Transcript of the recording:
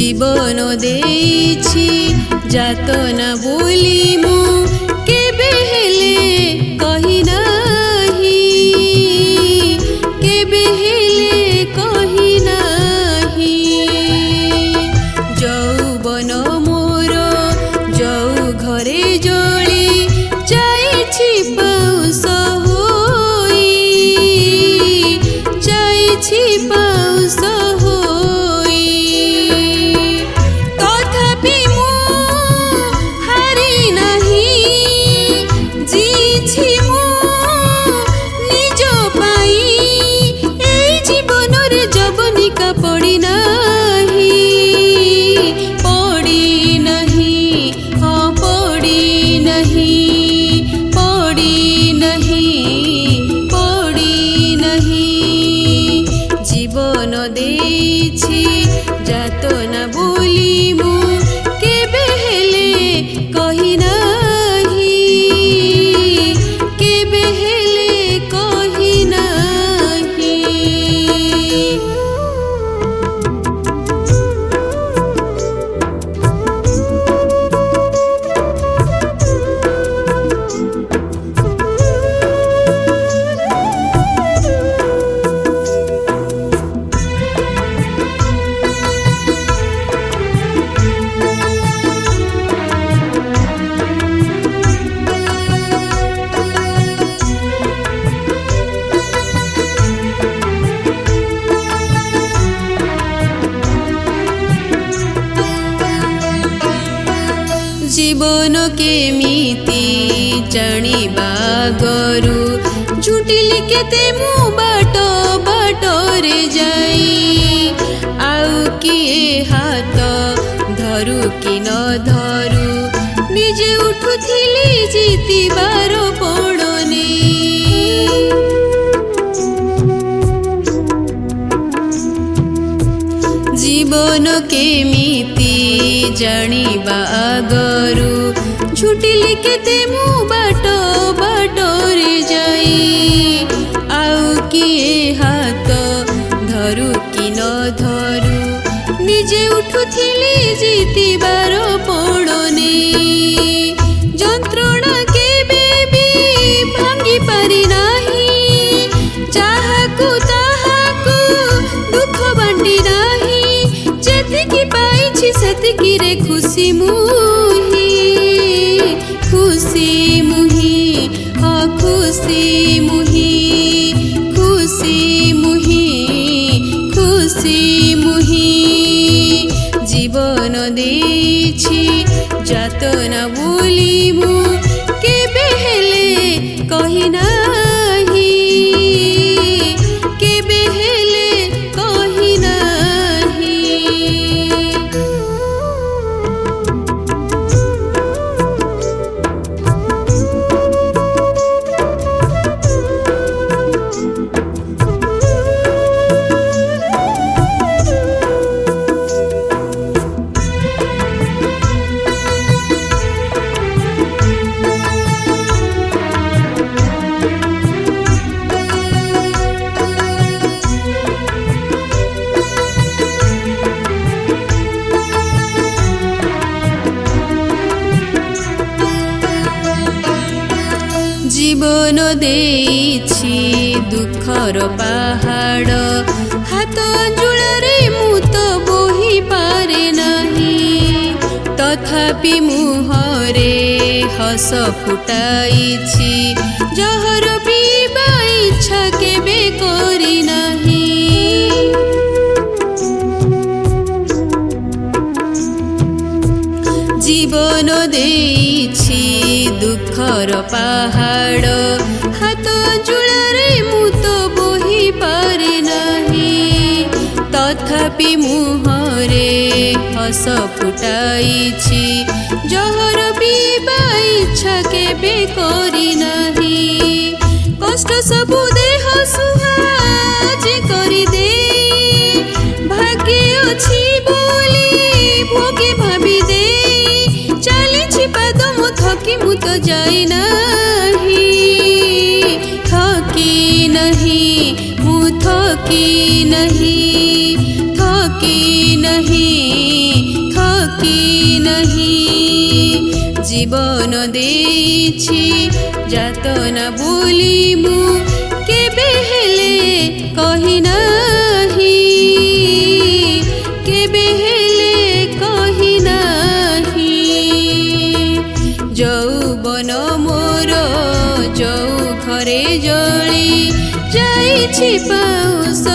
জীবন দেইছি যাতনা বলি মু কেবে হেলে কহি নাহি, কেবে হেলে কহি নাহি। যৌবন মোর যৌ ঘরে জলি যাইছি পাউস হই, যাইছি পাউস হই। তথাপি মু হারি নাহি, জিছি মু নিজ পাই। এই জীবনের যবনিকা পড়ি নাহি, পড়ি নাহি, পড়ি নাহি, পড়ি নাহি, পড়ি নাহি। জীবন দেইছি যাতনা বলি মু কেবে হেলে কহি নাহি, কেবে হেলে কহি নাহি। জীবন কেমিতি জানিবা গরু ঝুটিলি কেতে মু বাট বাটরে যাই। আউ কিଏ হাত ধরু কি ন ধরু নিজে উঠুথিলি জিতিবার পণ নেই। জীবন কেমিতি জানিবা আগরু ঝুটিলি কেতে মু বাট বাটরে যাই। আউ কিଏ হাত ধরু কি ন ধরু নিজে উঠুথিলি জিতিবার পণ নেই। যন্ত্রণা কেবে বি ভাঙ্গি পারি নাহি, যাহাকু তাহাকু দুঃখ বান্ডি নাহি। যেতিকি পাইছি সেতিকিরে খুশি মুহি, খুশি মুহি, খুশি মুহি, খুশি মুহি, খুশি মুহি। জীবন দেইছি যাতনা বলি মু কেবে হেলে কহি নাহি, কেবে হেলে কহি নাহি। জীবন দেইছি দুঃখর পাহাড় হাত জুড়ারে মু তো বহি পারে নাহি। তথাপি মুহরে হস ফুটাইছি জহর পিবা ইচ্ছা কেবে করি নাহি। জীবন দেইছি দুঃখর পাহাড় হাত জুড়ারে মু তো বহি পারে নাহি। তথাপি মুহরে হস ফুটাইছি জহর পিবা ইচ্ছা কেবে করি নাহি। কষ্ট সবু দেহ সুহাজ করি দে, ভাগ্যে অছি বলি ভোগে ভাবি দে। চালিছি পাদ মু থকি মু তো যাই নাহি, থকি নাহি মু থকি নাহি, থকি নাহি नहीं जीवन देछि जातना बोली मु केबे हेले कहि नहीं केबे हेले कहि नहीं যৌবন मोर जो घरे जली जाइछि पाउस